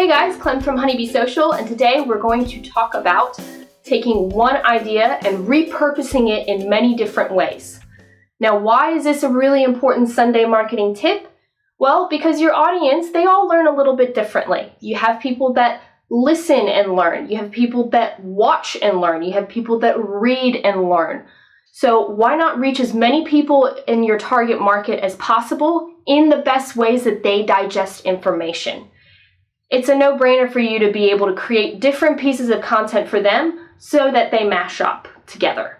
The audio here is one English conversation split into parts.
Hey guys, Clem from Honeybee Social, and today we're going to talk about taking one idea and repurposing it in many different ways. Now, why is this a really important Sunday marketing tip? Well, because your audience, they all learn a little bit differently. You have people that listen and learn. You have people that watch and learn. You have people that read and learn. So why not reach as many people in your target market as possible in the best ways that they digest information? It's a no-brainer for you to be able to create different pieces of content for them so that they mash up together.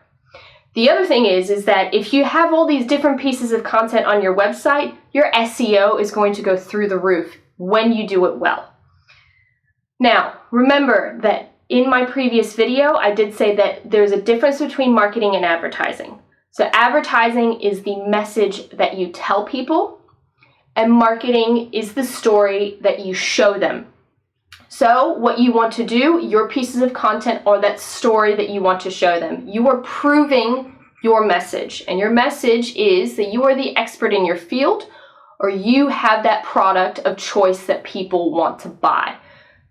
The other thing is that if you have all these different pieces of content on your website, your SEO is going to go through the roof when you do it well. Now, remember that in my previous video, I did say that there's a difference between marketing and advertising. So advertising is the message that you tell people, and marketing is the story that you show them. So what you want to do, your pieces of content or that story that you want to show them, you are proving your message. And your message is that you are the expert in your field, or you have that product of choice that people want to buy.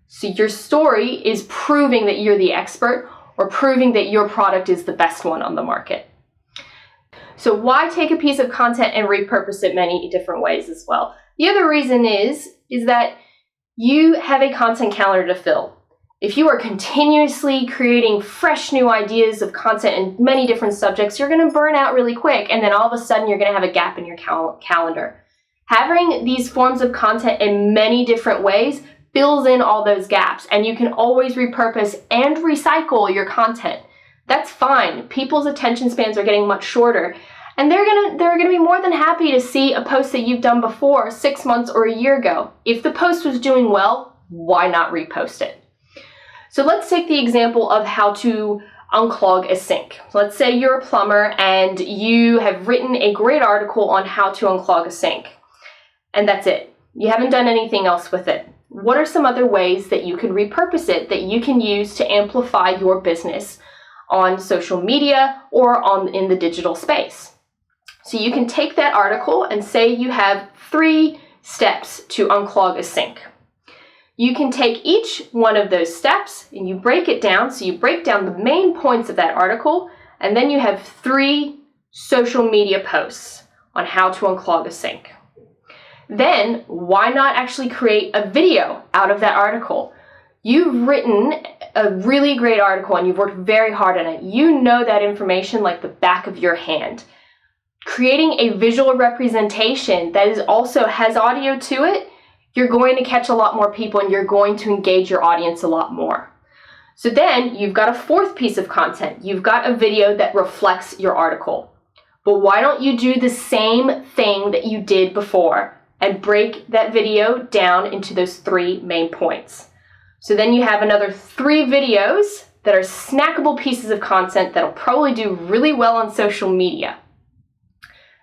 So your story is proving that you're the expert or proving that your product is the best one on the market. So why take a piece of content and repurpose it many different ways as well? The other reason is that you have a content calendar to fill. If you are continuously creating fresh new ideas of content in many different subjects, you're going to burn out really quick, and then all of a sudden you're going to have a gap in your calendar. Having these forms of content in many different ways fills in all those gaps, and you can always repurpose and recycle your content. That's fine. People's attention spans are getting much shorter, and they're gonna be more than happy to see a post that you've done before 6 months or a year ago. If the post was doing well, why not repost it? So let's take the example of how to unclog a sink. Let's say you're a plumber and you have written a great article on how to unclog a sink, and that's it. You haven't done anything else with it. What are some other ways that you can repurpose it that you can use to amplify your business on social media or in the digital space? So you can take that article and say you have 3 steps to unclog a sink. You can take each one of those steps and you break it down. So you break down the main points of that article, and then you have 3 social media posts on how to unclog a sink. Then why not actually create a video out of that article? You've written a really great article and you've worked very hard on it. You know that information like the back of your hand. Creating a visual representation that also has audio to it, you're going to catch a lot more people and you're going to engage your audience a lot more. So then you've got a 4th piece of content. You've got a video that reflects your article. But why don't you do the same thing that you did before and break that video down into those 3 main points? So then you have another 3 videos that are snackable pieces of content that'll probably do really well on social media.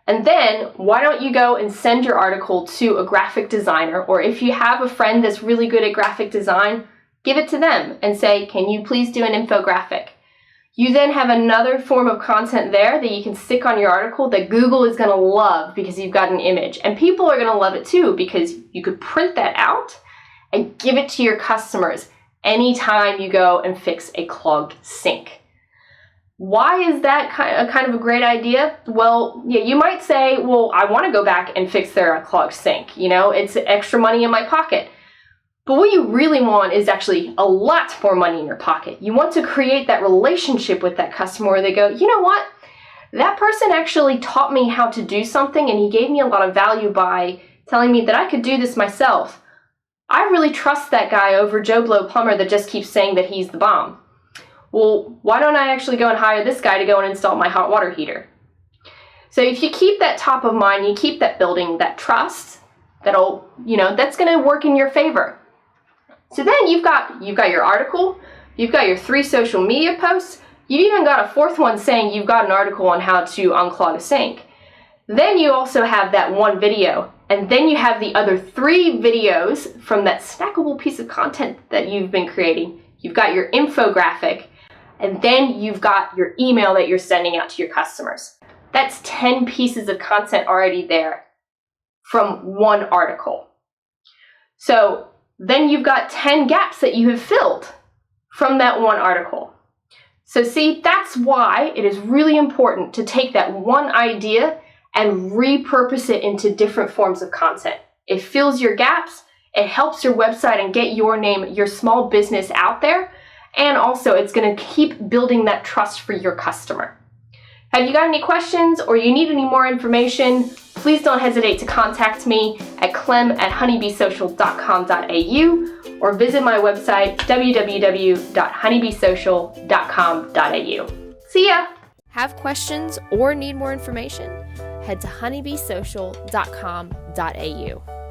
And then why don't you go and send your article to a graphic designer, or if you have a friend that's really good at graphic design, give it to them and say, can you please do an infographic? You then have another form of content there that you can stick on your article that Google is going to love because you've got an image. And people are going to love it too because you could print that out and give it to your customers anytime you go and fix a clogged sink. Why is that kind of a great idea? Well, yeah, you might say, well, I want to go back and fix their clogged sink. You know, it's extra money in my pocket. But what you really want is actually a lot more money in your pocket. You want to create that relationship with that customer where they go, you know what? That person actually taught me how to do something and he gave me a lot of value by telling me that I could do this myself. I really trust that guy over Joe Blow Plumber that just keeps saying that he's the bomb. Well, why don't I actually go and hire this guy to go and install my hot water heater? So if you keep that top of mind, you keep that building that trust, that's going to work in your favor. So then you've got your article, you've got your 3 social media posts, you've even got a 4th one saying you've got an article on how to unclog a sink. Then you also have that 1 video, and then you have the other 3 videos from that snackable piece of content that you've been creating. You've got your infographic, and then you've got your email that you're sending out to your customers. That's 10 pieces of content already there from 1 article. So then you've got 10 gaps that you have filled from that one article. So see, that's why it is really important to take that one idea and repurpose it into different forms of content. It fills your gaps, it helps your website and get your name, your small business out there, and also it's going to keep building that trust for your customer. Have you got any questions or you need any more information? Please don't hesitate to contact me at clem@honeybeesocial.com.au or visit my website www.honeybeesocial.com.au. See ya! Have questions or need more information? Head to honeybeesocial.com.au.